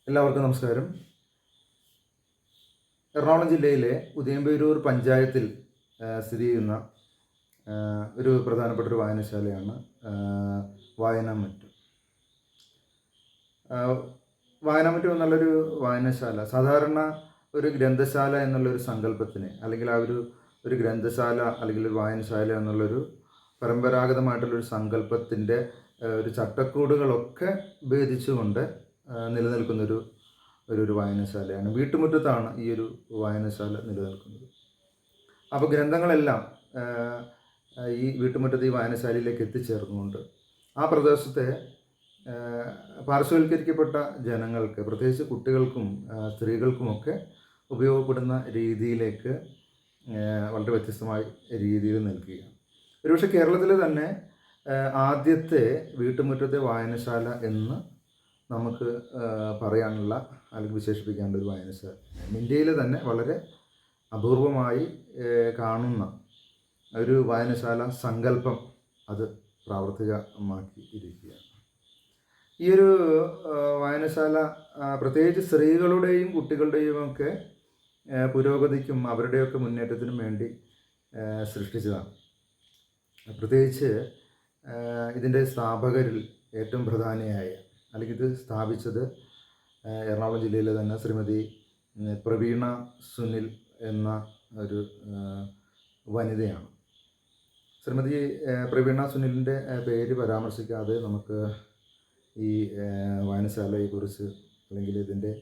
എല്ലാവർക്കും നമസ്കാരം. എറണാകുളം ജില്ലയിലെ ഉദയംപേരൂർ പഞ്ചായത്തിൽ സ്ഥിതി ചെയ്യുന്ന ഒരു പ്രധാനപ്പെട്ട ഒരു വായനശാലയാണ് വായനാമറ്റം. വായനാമറ്റം എന്നുള്ളൊരു വായനശാല സാധാരണ ഒരു ഗ്രന്ഥശാല എന്നുള്ളൊരു സങ്കല്പത്തിന്, അല്ലെങ്കിൽ ആ ഒരു ഗ്രന്ഥശാല അല്ലെങ്കിൽ ഒരു വായനശാല എന്നുള്ളൊരു പരമ്പരാഗതമായിട്ടുള്ളൊരു സങ്കല്പത്തിൻ്റെ ഒരു ചട്ടക്കൂടുകളൊക്കെ ഭേദിച്ചുകൊണ്ട് നിലനിൽക്കുന്നൊരു ഒരു വായനശാലയാണ്. വീട്ടുമുറ്റത്താണ് ഈ ഒരു വായനശാല നിലനിൽക്കുന്നത്. അപ്പോൾ ഗ്രന്ഥങ്ങളെല്ലാം ഈ വീട്ടുമുറ്റത്ത് ഈ വായനശാലയിലേക്ക് എത്തിച്ചേർന്നുകൊണ്ട് ആ പ്രദേശത്തെ പാർശ്വവൽക്കരിക്കപ്പെട്ട ജനങ്ങൾക്ക്, പ്രത്യേകിച്ച് കുട്ടികൾക്കും സ്ത്രീകൾക്കുമൊക്കെ ഉപയോഗപ്പെടുന്ന രീതിയിലേക്ക് വളരെ വ്യത്യസ്തമായ രീതിയിൽ നിൽക്കുകയാണ്. ഒരുപക്ഷെ കേരളത്തിലെ തന്നെ ആദ്യത്തെ വീട്ടുമുറ്റത്തെ വായനശാല എന്ന് നമുക്ക് പറയാനുള്ള അല്ലെങ്കിൽ വിശേഷിപ്പിക്കാനുള്ള ഒരു വായനശാല. ഇന്ത്യയിൽ തന്നെ വളരെ അപൂർവമായി കാണുന്ന ഒരു വായനശാല സങ്കല്പം അത് പ്രാവർത്തികമാക്കി ഇരിക്കുകയാണ്. ഈ ഒരു വായനശാല പ്രത്യേകിച്ച് സ്ത്രീകളുടെയും കുട്ടികളുടെയും ഒക്കെ പുരോഗതിക്കും അവരുടെയൊക്കെ മുന്നേറ്റത്തിനും വേണ്ടി സൃഷ്ടിച്ചതാണ്. പ്രത്യേകിച്ച് ഇതിൻ്റെ സ്ഥാപകരിൽ ഏറ്റവും പ്രധാനിയായ, അല്ലെങ്കിൽ ഇത് സ്ഥാപിച്ചത് എറണാകുളം ജില്ലയിലെ തന്നെ ശ്രീമതി പ്രവീണ സുനിൽ എന്ന ഒരു വനിതയാണ്. ശ്രീമതി പ്രവീണ സുനിലിൻ്റെ പേര് പരാമർശിക്കാതെ നമുക്ക് ഈ വായനശാലയെക്കുറിച്ച് അല്ലെങ്കിൽ ഇതിൻ്റെ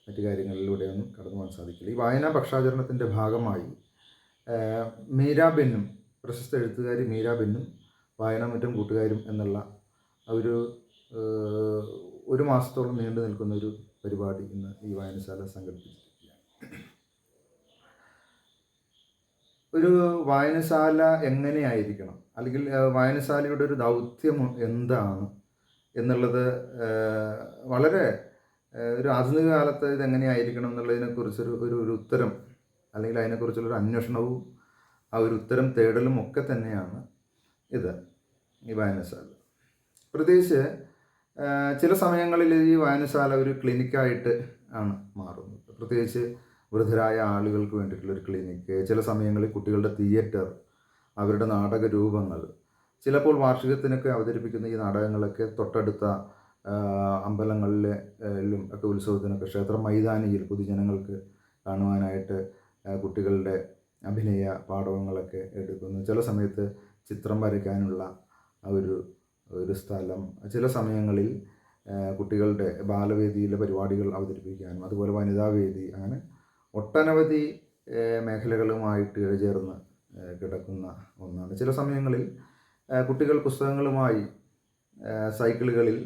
മറ്റു കാര്യങ്ങളിലൂടെയൊന്നും കടന്നു പോകാൻ സാധിക്കില്ല. ഈ വായനാ പക്ഷാചരണത്തിൻ്റെ ഭാഗമായി മീരാ ബെന്നും, പ്രശസ്ത എഴുത്തുകാരി മീരാ ബെന്നും വായനാമറ്റം കൂട്ടുകാരും എന്നുള്ള ഒരു മാസത്തോളം നീണ്ടു നിൽക്കുന്ന ഒരു പരിപാടി ഇന്ന് ഈ വായനശാല സംഘടിപ്പിച്ചിരിക്കുകയാണ്. ഒരു വായനശാല എങ്ങനെയായിരിക്കണം, അല്ലെങ്കിൽ വായനശാലയുടെ ഒരു ദൗത്യം എന്താണ് എന്നുള്ളത് വളരെ ഒരു ആധുനിക കാലത്ത് ഇതെങ്ങനെയായിരിക്കണം എന്നുള്ളതിനെക്കുറിച്ചൊരു ഉത്തരം, അല്ലെങ്കിൽ അതിനെക്കുറിച്ചുള്ളൊരു അന്വേഷണവും ആ ഒരു ഉത്തരം തേടലും ഒക്കെ തന്നെയാണ് ഈ വായനശാല. പ്രത്യേകിച്ച് ചില സമയങ്ങളിൽ ഈ വായനശാല ഒരു ക്ലിനിക്കായിട്ട് ആണ് മാറുന്നത്. പ്രത്യേകിച്ച് വൃദ്ധരായ ആളുകൾക്ക് വേണ്ടിയിട്ടുള്ളൊരു ക്ലിനിക്ക്, ചില സമയങ്ങളിൽ കുട്ടികളുടെ തിയേറ്റർ, അവരുടെ നാടക രൂപങ്ങൾ, ചിലപ്പോൾ വാർഷികത്തിനൊക്കെ അവതരിപ്പിക്കുന്ന ഈ നാടകങ്ങളൊക്കെ തൊട്ടടുത്ത അമ്പലങ്ങളിലും ഒക്കെ ഉത്സവത്തിനൊക്കെ ക്ഷേത്ര മൈതാനിയിൽ പൊതുജനങ്ങൾക്ക് കാണുവാനായിട്ട് കുട്ടികളുടെ അഭിനയ പാഠങ്ങളൊക്കെ എടുക്കുന്നു. ചില സമയത്ത് ചിത്രം വരയ്ക്കാനുള്ള ഒരു സ്ഥലം, ചില സമയങ്ങളിൽ കുട്ടികളുടെ ബാലവേദിയിലെ പരിപാടികൾ അവതരിപ്പിക്കാനും, അതുപോലെ വനിതാവേദി, അങ്ങനെ ഒട്ടനവധി മേഖലകളുമായിട്ട് ഇഴചേർന്ന് കിടക്കുന്ന ഒന്നാണ്. ചില സമയങ്ങളിൽ കുട്ടികൾ പുസ്തകങ്ങളുമായി സൈക്കിളുകളിൽ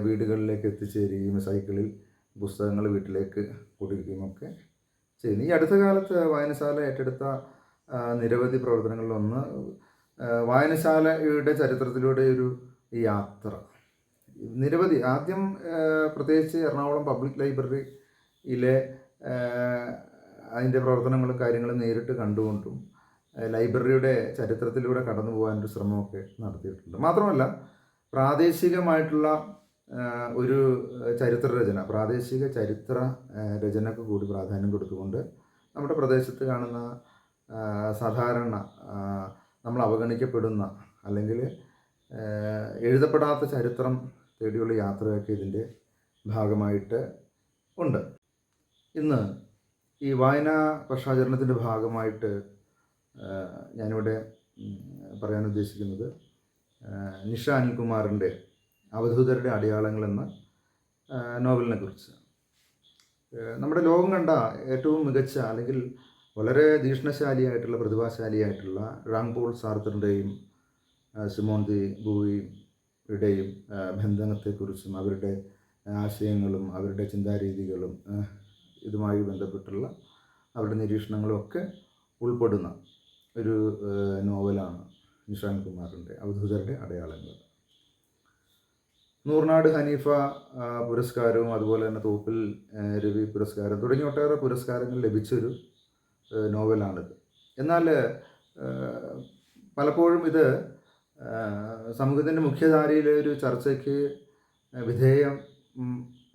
വീടുകളിലേക്ക് എത്തിച്ചേരുകയും സൈക്കിളിൽ പുസ്തകങ്ങൾ വീട്ടിലേക്ക് കൊടുക്കുകയും ഒക്കെ ചെയ്യുന്നു. ഈ അടുത്ത കാലത്ത് വായനശാല ഏറ്റെടുത്ത നിരവധി പ്രവർത്തനങ്ങളിലൊന്ന് വായനശാലയുടെ ചരിത്രത്തിലൂടെ ഒരു യാത്ര. നിരവധി, ആദ്യം പ്രത്യേകിച്ച് എറണാകുളം പബ്ലിക് ലൈബ്രറിയിലെ അതിൻ്റെ പ്രവർത്തനങ്ങളും കാര്യങ്ങളും നേരിട്ട് കണ്ടുകൊണ്ടും ലൈബ്രറിയുടെ ചരിത്രത്തിലൂടെ കടന്നു പോകാനൊരു ശ്രമമൊക്കെ നടത്തിയിട്ടുണ്ട്. മാത്രമല്ല പ്രാദേശികമായിട്ടുള്ള ഒരു ചരിത്രരചന, പ്രാദേശിക ചരിത്ര രചനക്ക് കൂടി പ്രാധാന്യം കൊടുത്തുകൊണ്ട് നമ്മുടെ പ്രദേശത്ത് കാണുന്ന സാധാരണ നമ്മൾ അവഗണിക്കപ്പെടുന്ന, അല്ലെങ്കിൽ എഴുതപ്പെടാത്ത ചരിത്രം തേടിയുള്ള യാത്രയൊക്കെ ഇതിൻ്റെ ഭാഗമായിട്ട് ഉണ്ട്. ഇന്ന് ഈ വായനാ പക്ഷാചരണത്തിൻ്റെ ഭാഗമായിട്ട് ഞാനിവിടെ പറയാൻ ഉദ്ദേശിക്കുന്നത് നിഷ അനിൽകുമാറിൻ്റെ അവധൂതരുടെ അടയാളങ്ങൾ എന്ന നോവലിനെ കുറിച്ച്. നമ്മുടെ ലോകം കണ്ട ഏറ്റവും മികച്ച, അല്ലെങ്കിൽ വളരെ തീക്ഷ്ണശാലിയായിട്ടുള്ള, പ്രതിഭാശാലിയായിട്ടുള്ള ഴാങ് പോൾ സാർത്തറിൻ്റെയും സിമോൺ ദി ബൂയിയുടെയും ബന്ധനത്തെക്കുറിച്ചും അവരുടെ ആശയങ്ങളും അവരുടെ ചിന്താരീതികളും ഇതുമായി ബന്ധപ്പെട്ടുള്ള അവരുടെ നിരീക്ഷണങ്ങളും ഒക്കെ ഉൾപ്പെടുന്ന ഒരു നോവലാണ് നിഷ അനിൽകുമാറിൻ്റെ അവധൂതരുടെ അടയാളങ്ങൾ. നൂർനാട് ഹനീഫ പുരസ്കാരവും അതുപോലെ തന്നെ തോപ്പിൽ രവി പുരസ്കാരം തുടങ്ങിയ ഒട്ടേറെ പുരസ്കാരങ്ങൾ ലഭിച്ചൊരു നോവലാണിത്. എന്നാൽ പലപ്പോഴും ഇത് സമൂഹത്തിൻ്റെ മുഖ്യധാരയിലെ ഒരു ചർച്ചയ്ക്ക് വിധേയം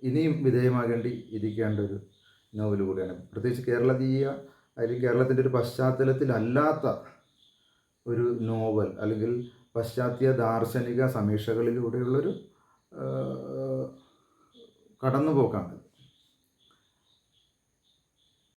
ഇനിയും വിധേയമാകേണ്ടി ഇരിക്കേണ്ട ഒരു നോവൽ കൂടിയാണ്. പ്രത്യേകിച്ച് കേരളീയ അല്ലെങ്കിൽ കേരളത്തിൻ്റെ ഒരു പശ്ചാത്തലത്തിലല്ലാത്ത ഒരു നോവൽ അല്ലെങ്കിൽ പാശ്ചാത്യ ദാർശനിക സമീക്ഷകളിലൂടെയുള്ളൊരു കടന്നുപോക്കാണ്.